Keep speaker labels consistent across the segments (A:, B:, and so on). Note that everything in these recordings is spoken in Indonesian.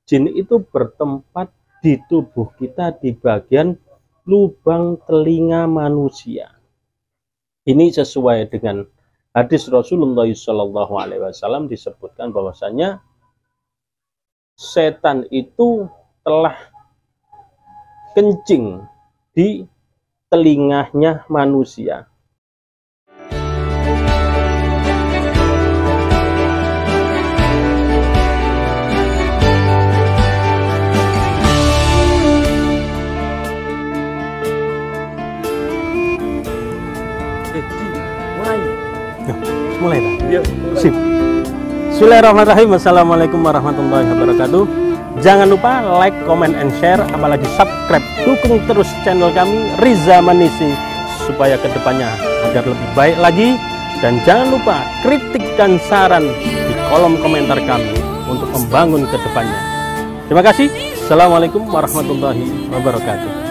A: jin itu bertempat di tubuh kita di bagian lubang telinga manusia. Ini sesuai dengan hadis Rasulullah SAW disebutkan bahwasanya setan itu telah kencing di telinganya manusia.
B: Mulai dah. Ya. Sip. Bismillahirrahmanirrahim. Assalamualaikum warahmatullahi wabarakatuh. Jangan lupa like, comment, and share, apalagi subscribe. Dukung terus channel kami Riza Manisi supaya kedepannya agar lebih baik lagi. Dan jangan lupa kritik dan saran di kolom komentar kami untuk membangun kedepannya. Terima kasih. Assalamualaikum warahmatullahi wabarakatuh.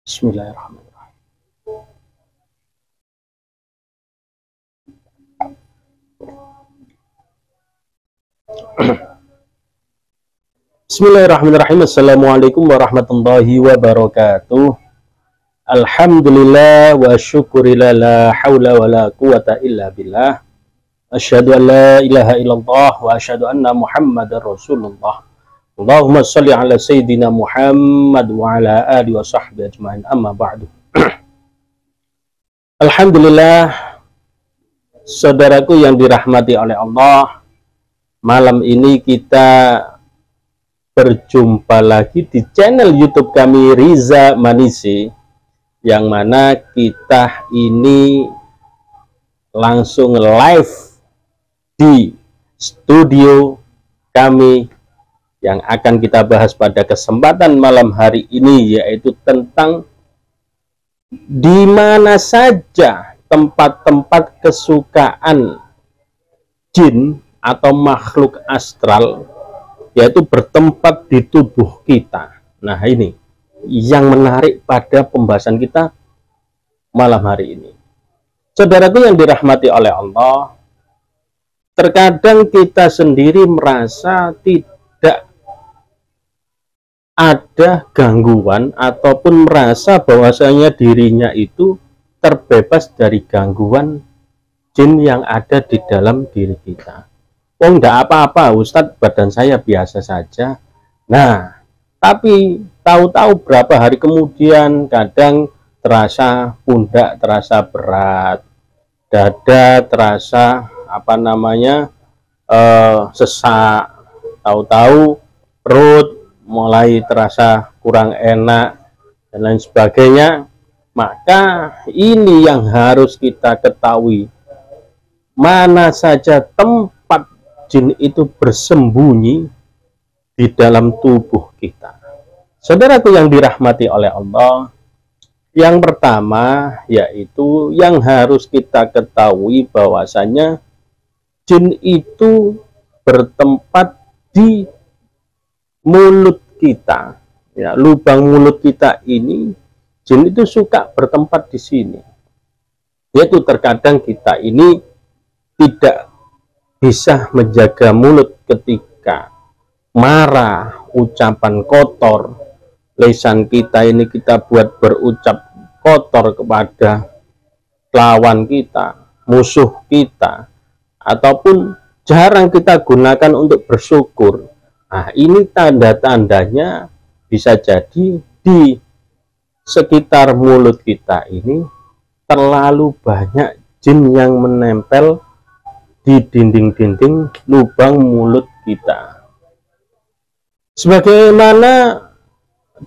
A: Bismillahirrahmanirrahim. Bismillahirrahmanirrahim. Assalamualaikum warahmatullahi wabarakatuh. Alhamdulillah wa syukurillah, la hawla wa la quwata illa billah. Asyhadu an la ilaha illallah wa asyhadu anna Muhammadar Rasulullah. Allahumma sholli ala sayyidina Muhammad wa ala alihi wa sahbihi ajma'in, amma ba'du. Alhamdulillah, saudaraku yang dirahmati oleh Allah, malam ini kita berjumpa lagi di channel YouTube kami Riza Manisi, yang mana kita ini langsung live di studio kami. Yang akan kita bahas pada kesempatan malam hari ini yaitu tentang di mana saja tempat-tempat kesukaan jin atau makhluk astral yaitu bertempat di tubuh kita. Nah, ini yang menarik pada pembahasan kita malam hari ini. Saudaraku yang dirahmati oleh Allah, terkadang kita sendiri merasa tidak ada gangguan ataupun merasa bahwasanya dirinya itu terbebas dari gangguan jin yang ada di dalam diri kita. Oh, enggak apa-apa Ustadz, badan saya biasa saja. Nah, tapi tahu-tahu berapa hari kemudian kadang terasa pundak terasa berat, dada terasa sesak, tahu-tahu perut mulai terasa kurang enak dan lain sebagainya. Maka ini yang harus kita ketahui, mana saja tempat jin itu bersembunyi di dalam tubuh kita. Saudaraku yang dirahmati oleh Allah, yang pertama yaitu yang harus kita ketahui bahwasanya jin itu bertempat di mulut kita, ya, lubang mulut kita ini jin itu suka bertempat di sini. Yaitu terkadang kita ini tidak bisa menjaga mulut ketika marah, ucapan kotor, lisan kita ini kita buat berucap kotor kepada lawan kita, musuh kita, ataupun jarang kita gunakan untuk bersyukur. Nah, ini tanda-tandanya bisa jadi di sekitar mulut kita ini terlalu banyak jin yang menempel di dinding-dinding lubang mulut kita. Sebagaimana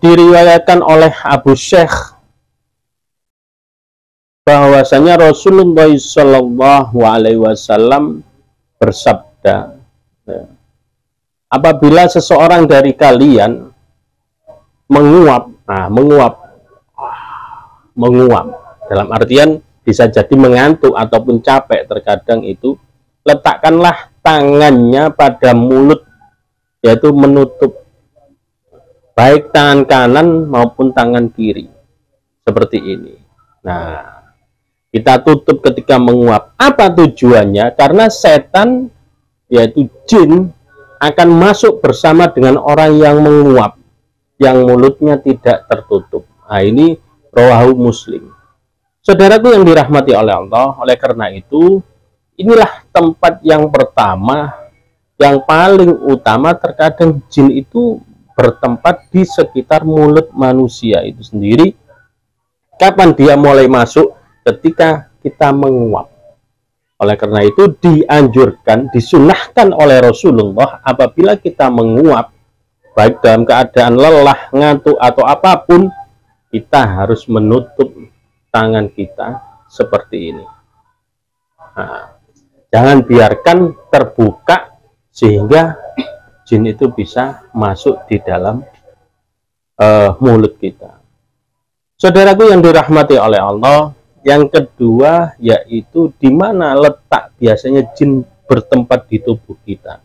A: diriwayatkan oleh Abu Syekh bahwasanya Rasulullah SAW bersabda, apabila seseorang dari kalian menguap dalam artian bisa jadi mengantuk ataupun capek terkadang itu, letakkanlah tangannya pada mulut, yaitu menutup baik tangan kanan maupun tangan kiri. seperti ini. Nah, kita tutup ketika menguap. Apa tujuannya? Karena setan, yaitu jin, akan masuk bersama dengan orang yang menguap, yang mulutnya tidak tertutup. Nah, ini rawahu Muslim. Saudaraku yang dirahmati oleh Allah, oleh karena itu, inilah tempat yang pertama, yang paling utama. Terkadang jin itu bertempat di sekitar mulut manusia itu sendiri. Kapan dia mulai masuk? Ketika kita menguap. Oleh karena itu dianjurkan, disunahkan oleh Rasulullah apabila kita menguap, baik dalam keadaan lelah, ngantuk, atau apapun, kita harus menutup tangan kita seperti ini. Nah, jangan biarkan terbuka sehingga jin itu bisa masuk di dalam mulut kita. Saudaraku yang dirahmati oleh Allah, yang kedua yaitu di mana letak biasanya jin bertempat di tubuh kita,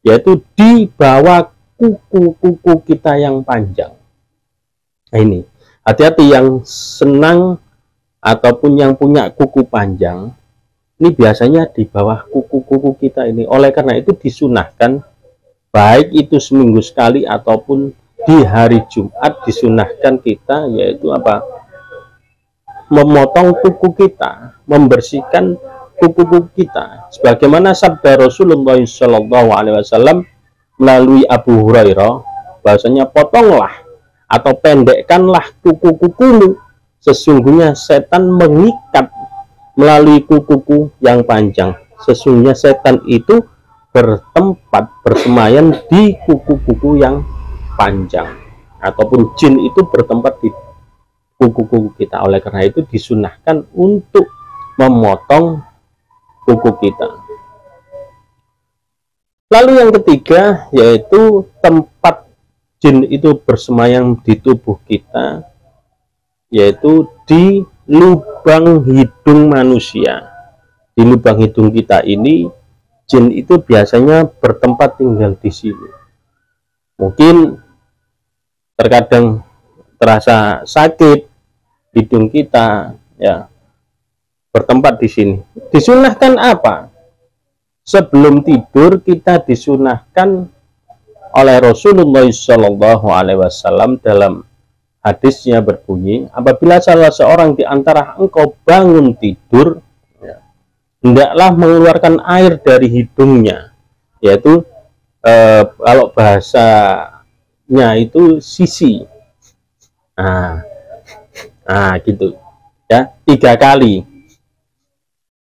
A: yaitu di bawah kuku-kuku kita yang panjang. Nah, ini hati-hati yang senang ataupun yang punya kuku panjang, ini biasanya di bawah kuku-kuku kita ini. Oleh karena itu disunahkan, baik itu seminggu sekali ataupun di hari Jumat, disunahkan kita yaitu apa? Memotong kuku kita, membersihkan kuku-kuku kita. Sebagaimana sabda Rasulullah SAW melalui Abu Hurairah, bahwasanya potonglah atau pendekkanlah kuku-kukumu. Sesungguhnya setan mengikat melalui kuku-kuku yang panjang. Sesungguhnya setan itu bertempat bersemayam di kuku-kuku yang panjang, ataupun jin itu bertempat di kuku-kuku kita. Oleh karena itu disunahkan untuk memotong kuku kita. Lalu yang ketiga yaitu tempat jin itu bersemayam di tubuh kita, yaitu di lubang hidung manusia. Di lubang hidung kita ini jin itu biasanya bertempat tinggal di sini. Mungkin terkadang terasa sakit hidung kita, ya, bertempat di sini. Disunahkan apa? Sebelum tidur kita disunahkan oleh Rasulullah SAW dalam hadisnya berbunyi, apabila salah seorang di antara engkau bangun tidur, ya, hendaklah mengeluarkan air dari hidungnya, yaitu kalau bahasanya itu sisi. Nah, gitu ya, 3 kali.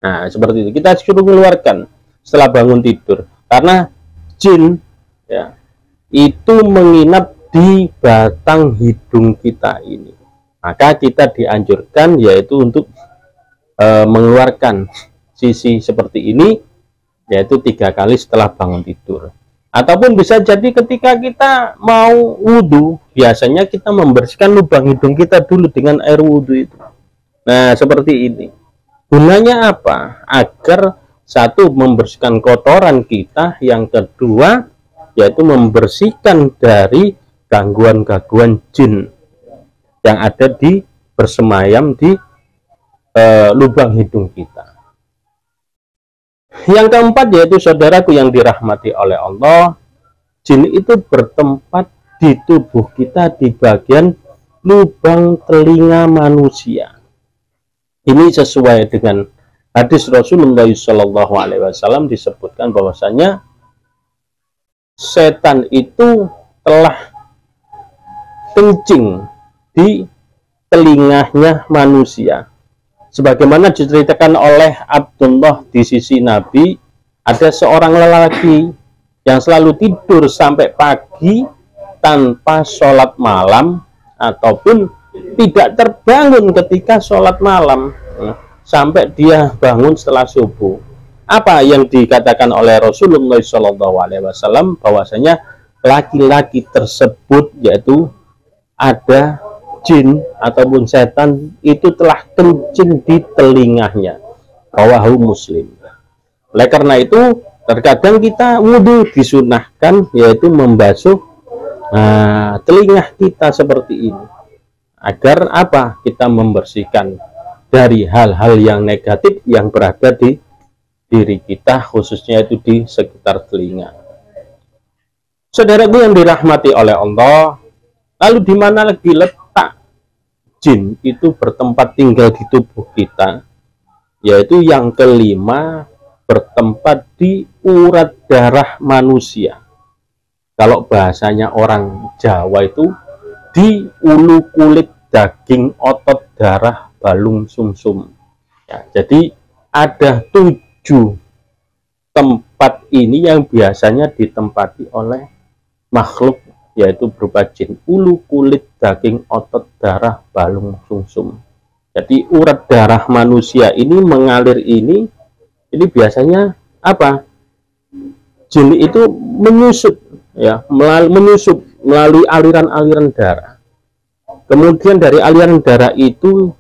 A: Nah, seperti itu kita suruh mengeluarkan setelah bangun tidur, karena jin, ya, itu menginap di batang hidung kita ini. Maka kita dianjurkan yaitu untuk mengeluarkan sisi seperti ini, yaitu 3 kali setelah bangun tidur. Ataupun bisa jadi ketika kita mau wudhu, biasanya kita membersihkan lubang hidung kita dulu dengan air wudhu itu. Nah, seperti ini. Gunanya apa? Agar satu, membersihkan kotoran kita, yang kedua yaitu membersihkan dari gangguan-gangguan jin yang ada di bersemayam di lubang hidung kita. Yang keempat yaitu saudaraku yang dirahmati oleh Allah, jin itu bertempat di tubuh kita di bagian lubang telinga manusia. Ini sesuai dengan hadis Rasulullah SAW, disebutkan bahwasanya setan itu telah kencing di telinganya manusia. Sebagaimana diceritakan oleh Abdullah di sisi Nabi, ada seorang lelaki yang selalu tidur sampai pagi tanpa sholat malam, ataupun tidak terbangun ketika sholat malam, sampai dia bangun setelah subuh. Apa yang dikatakan oleh Rasulullah SAW, bahwasanya laki-laki tersebut yaitu ada jin ataupun setan itu telah kencing di telinganya. Rawahu Muslim. Oleh karena itu terkadang kita wudhu disunahkan yaitu membasuh telinga kita seperti ini. agar apa? Kita membersihkan dari hal-hal yang negatif yang berada di diri kita, khususnya itu di sekitar telinga. Saudaraku yang dirahmati oleh Allah, lalu di mana lagi letak jin itu bertempat tinggal di tubuh kita? Yaitu yang kelima, bertempat di urat darah manusia. Kalau bahasanya orang Jawa itu di ulu kulit, daging, otot, darah, balung, sumsum. Ya, jadi ada 7 tempat ini yang biasanya ditempati oleh makhluk, yaitu berupa jin: ulu kulit, daging, otot, darah, balung, sumsum. Jadi urat darah manusia ini mengalir ini biasanya apa? Jin itu menyusup, ya, melalui aliran-aliran darah. Kemudian dari aliran darah itu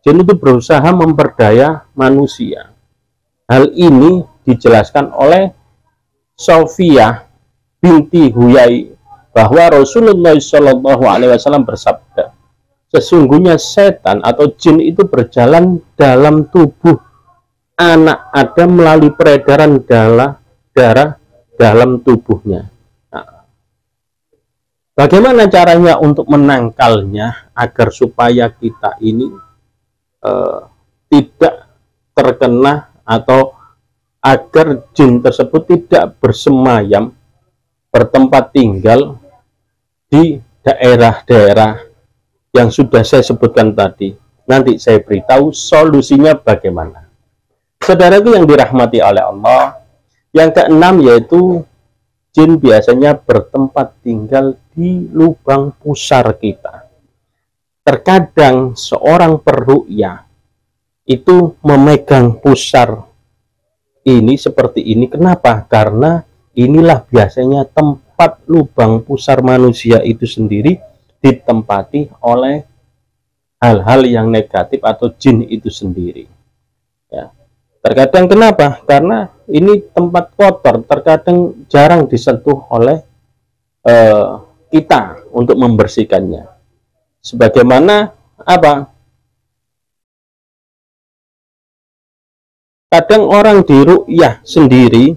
A: jin itu berusaha memperdaya manusia. Hal ini dijelaskan oleh Sofiyah binti Huyai bahwa Rasulullah SAW bersabda, sesungguhnya setan atau jin itu berjalan dalam tubuh anak Adam melalui peredaran darah dalam tubuhnya. Nah, bagaimana caranya untuk menangkalnya agar supaya kita ini tidak terkena, atau agar jin tersebut tidak bersemayam bertempat tinggal di daerah-daerah yang sudah saya sebutkan tadi? Nanti saya beritahu solusinya bagaimana. Saudaraku yang dirahmati oleh Allah, yang keenam yaitu jin biasanya bertempat tinggal di lubang pusar kita. Terkadang seorang perruqyah itu memegang pusar ini seperti ini. Kenapa? Karena inilah biasanya tempat lubang pusar manusia itu sendiri ditempati oleh hal-hal yang negatif atau jin itu sendiri. Ya. Terkadang kenapa? Karena ini tempat kotor, terkadang jarang disentuh oleh kita untuk membersihkannya. Sebagaimana apa? Kadang orang diruqyah sendiri,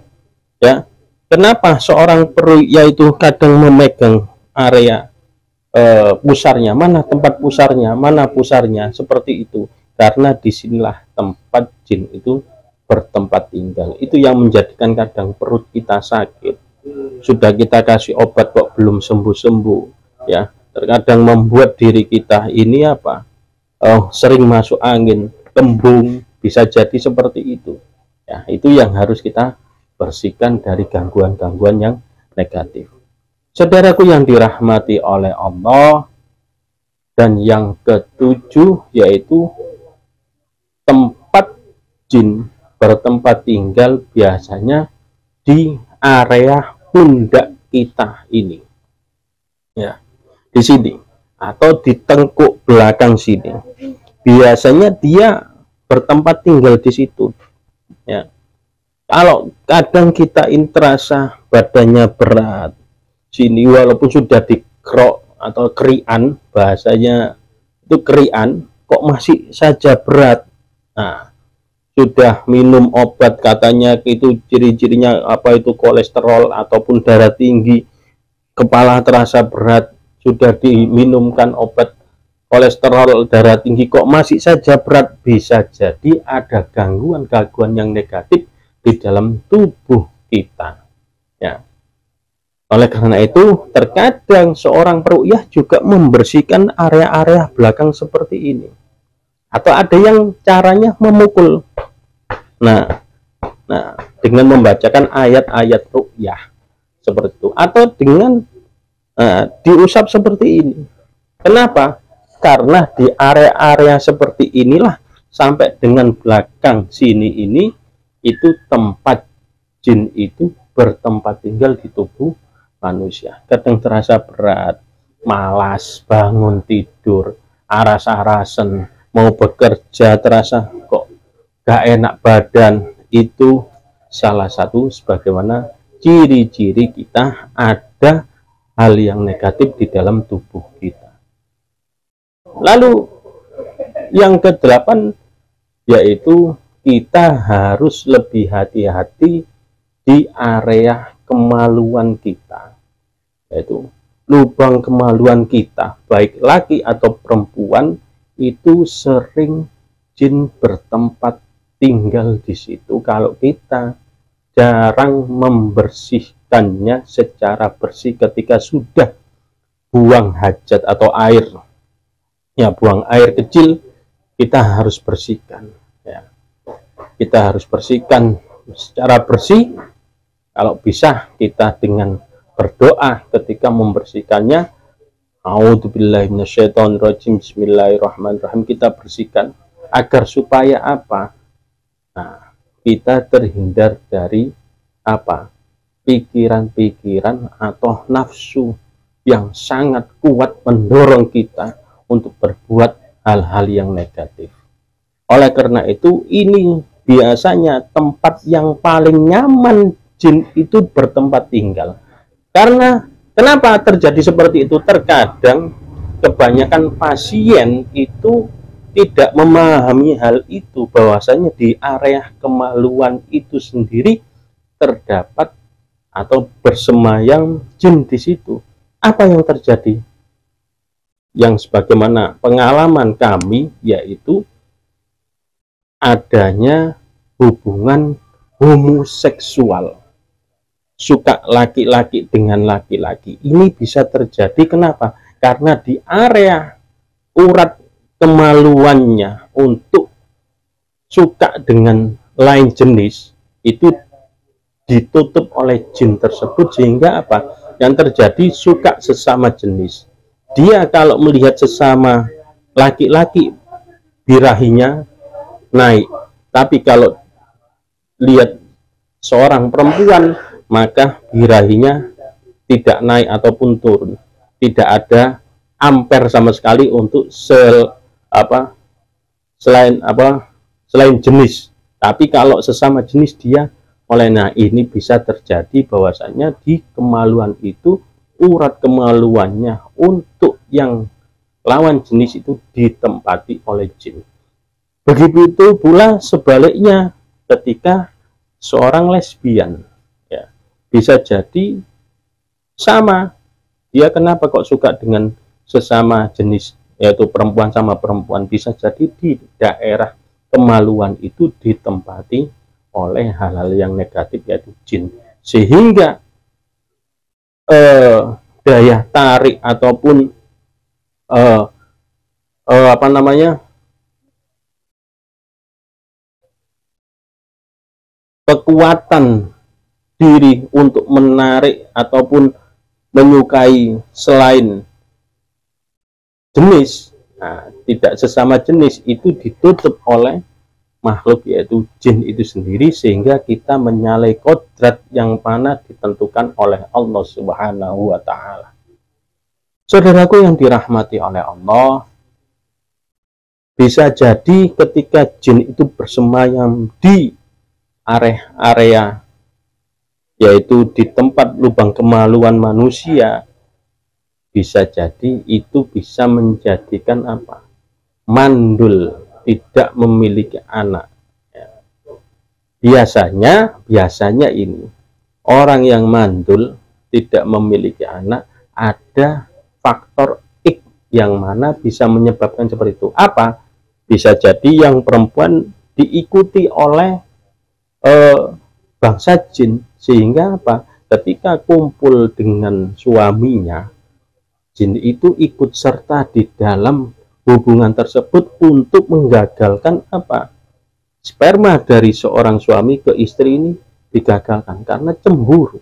A: ya. Kenapa seorang peruqyah itu kadang memegang area pusarnya, mana tempat pusarnya, mana pusarnya, seperti itu? Karena disinilah tempat jin itu bertempat tinggal. Itu yang menjadikan kadang perut kita sakit, sudah kita kasih obat kok belum sembuh-sembuh, ya. Terkadang membuat diri kita ini apa, sering masuk angin, kembung, bisa jadi seperti itu, ya. Itu yang harus kita bersihkan dari gangguan-gangguan yang negatif. Saudaraku yang dirahmati oleh Allah, dan yang ketujuh yaitu tempat jin bertempat tinggal biasanya di area pundak kita ini, ya, di sini atau di tengkuk belakang sini. Biasanya dia bertempat tinggal di situ, ya. Kalau kadang kita terasa badannya berat sini, walaupun sudah dikrok atau kerian, bahasanya itu kerian, kok masih saja berat. Nah, sudah minum obat, katanya itu ciri-cirinya apa, itu kolesterol ataupun darah tinggi, kepala terasa berat, sudah diminumkan obat kolesterol, darah tinggi, kok masih saja berat. Bisa jadi ada gangguan-gangguan yang negatif di dalam tubuh kita, ya. Oleh karena itu, terkadang seorang peruqyah juga membersihkan area-area belakang seperti ini. Atau ada yang caranya memukul. Nah, dengan membacakan ayat-ayat ruqyah seperti itu, atau dengan diusap seperti ini. Kenapa? Karena di area-area seperti inilah sampai dengan belakang sini ini, itu tempat jin itu bertempat tinggal di tubuh manusia. Kadang terasa berat, malas bangun tidur, aras-arasan, mau bekerja terasa kok gak enak badan. Itu salah satu sebagaimana ciri-ciri kita ada hal yang negatif di dalam tubuh kita. Lalu yang kedelapan yaitu kita harus lebih hati-hati di area kemaluan kita, yaitu lubang kemaluan kita, baik laki atau perempuan, itu sering jin bertempat tinggal di situ kalau kita jarang membersihkannya secara bersih ketika sudah buang hajat atau air. Ya, buang air kecil kita harus bersihkan. Ya, kita harus bersihkan secara bersih. Kalau bisa kita dengan berdoa ketika membersihkannya, a'udzubillahi minasyaitonirrajim, bismillahirrahmanirrahim, kita bersihkan agar supaya apa? Nah, kita terhindar dari apa? Pikiran-pikiran atau nafsu yang sangat kuat mendorong kita untuk berbuat hal-hal yang negatif. Oleh karena itu, ini biasanya tempat yang paling nyaman jin itu bertempat tinggal. Karena kenapa terjadi seperti itu? Terkadang kebanyakan pasien itu tidak memahami hal itu, bahwasanya di area kemaluan itu sendiri terdapat atau bersemayam jin di situ. Apa yang terjadi? Yang sebagaimana pengalaman kami, yaitu adanya hubungan homoseksual, suka laki-laki dengan laki-laki. Ini bisa terjadi kenapa? Karena di area urat kemaluannya untuk suka dengan lain jenis itu ditutup oleh jin tersebut, sehingga apa? Yang terjadi suka sesama jenis. Dia kalau melihat sesama laki-laki birahinya naik, tapi kalau lihat seorang perempuan maka birahinya tidak naik ataupun turun, tidak ada ampere sama sekali untuk selain jenis. Tapi kalau sesama jenis dia oleh, nah ini bisa terjadi bahwasanya di kemaluan itu urat kemaluannya untuk yang lawan jenis itu ditempati oleh jin. Begitu pula sebaliknya ketika seorang lesbian, ya, bisa jadi sama. Dia kenapa kok suka dengan sesama jenis, yaitu perempuan sama perempuan? Bisa jadi di daerah kemaluan itu ditempati oleh hal-hal yang negatif, yaitu jin, sehingga daya tarik ataupun kekuatan diri untuk menarik ataupun menyukai selain jenis, nah, tidak sesama jenis, itu ditutup oleh makhluk, yaitu jin itu sendiri, sehingga kita menyalahi kodrat yang mana ditentukan oleh Allah Subhanahu wa Ta'ala. Saudaraku yang dirahmati oleh Allah, bisa jadi ketika jin itu bersemayam di area yaitu di tempat lubang kemaluan manusia, bisa jadi itu bisa menjadikan apa? Mandul, tidak memiliki anak. Biasanya ini orang yang mandul tidak memiliki anak, ada faktor X yang mana bisa menyebabkan seperti itu. Apa? Bisa jadi yang perempuan diikuti oleh bangsa jin, sehingga apa? Ketika kumpul dengan suaminya, jin itu ikut serta di dalam hubungan tersebut untuk menggagalkan apa? Sperma dari seorang suami ke istri ini digagalkan karena cemburu.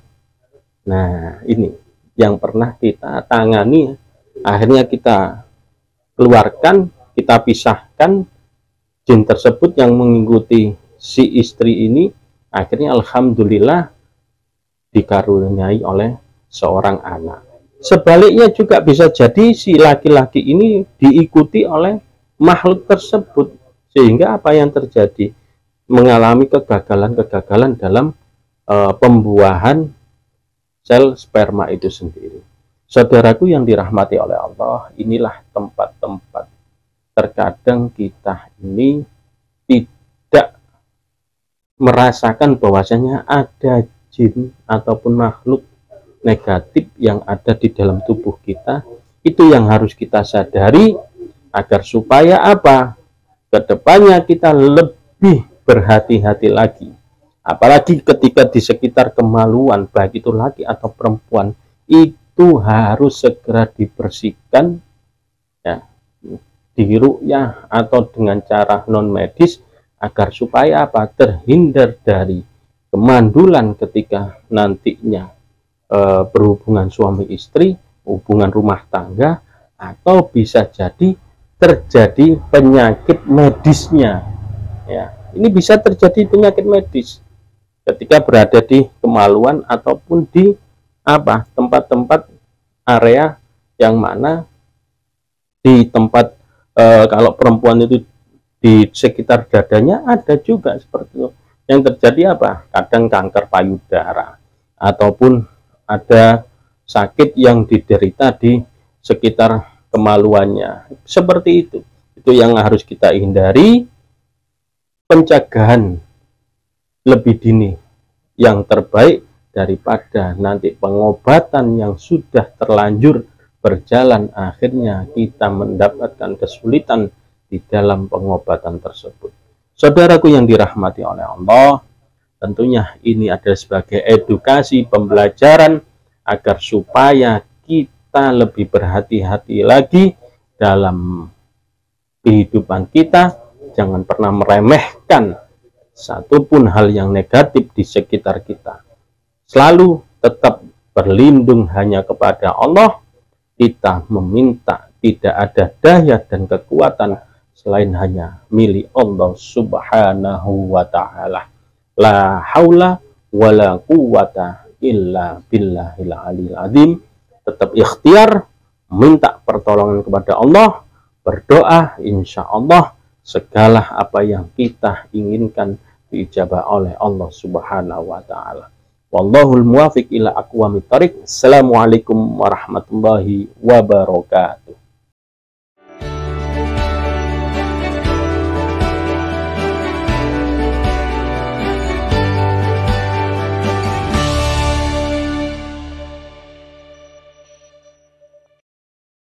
A: Nah, ini yang pernah kita tangani. Akhirnya kita keluarkan, kita pisahkan jin tersebut yang mengikuti si istri ini. Akhirnya alhamdulillah dikaruniai oleh seorang anak. Sebaliknya juga bisa jadi si laki-laki ini diikuti oleh makhluk tersebut, sehingga apa yang terjadi? Mengalami kegagalan dalam pembuahan sel sperma itu sendiri. Saudaraku yang dirahmati oleh Allah, inilah tempat-tempat terkadang kita ini tidak merasakan bahwasanya ada jin ataupun makhluk negatif yang ada di dalam tubuh kita. Itu yang harus kita sadari, agar supaya apa? Kedepannya kita lebih berhati-hati lagi. Apalagi ketika di sekitar kemaluan, baik itu laki atau perempuan, itu harus segera dibersihkan, ya, diruqyah atau dengan cara non medis, agar supaya apa? Terhindar dari kemandulan ketika nantinya berhubungan suami istri, hubungan rumah tangga, atau bisa jadi terjadi penyakit medisnya. Ya, ini bisa terjadi penyakit medis ketika berada di kemaluan ataupun di apa? Tempat-tempat area yang mana di tempat kalau perempuan itu di sekitar dadanya ada juga seperti itu. Yang terjadi apa? Kadang kanker payudara ataupun ada sakit yang diderita di sekitar kemaluannya. Seperti itu. Itu yang harus kita hindari. Pencegahan lebih dini yang terbaik daripada nanti pengobatan yang sudah terlanjur berjalan, akhirnya kita mendapatkan kesulitan di dalam pengobatan tersebut. Saudaraku yang dirahmati oleh Allah, tentunya ini adalah sebagai edukasi pembelajaran agar supaya kita lebih berhati-hati lagi dalam kehidupan kita. Jangan pernah meremehkan satupun hal yang negatif di sekitar kita. Selalu tetap berlindung hanya kepada Allah. Kita meminta tidak ada daya dan kekuatan selain hanya milik Allah Subhanahu wa ta'ala. La haula wala quwata illa billahil aliyil azim. Tetap ikhtiar, minta pertolongan kepada Allah, berdoa, insya Allah segala apa yang kita inginkan diijabah oleh Allah Subhanahu wa ta'ala. Wallahul muwafiq ila aqwamit thoriq. Assalamualaikum warahmatullahi wabarakatuh.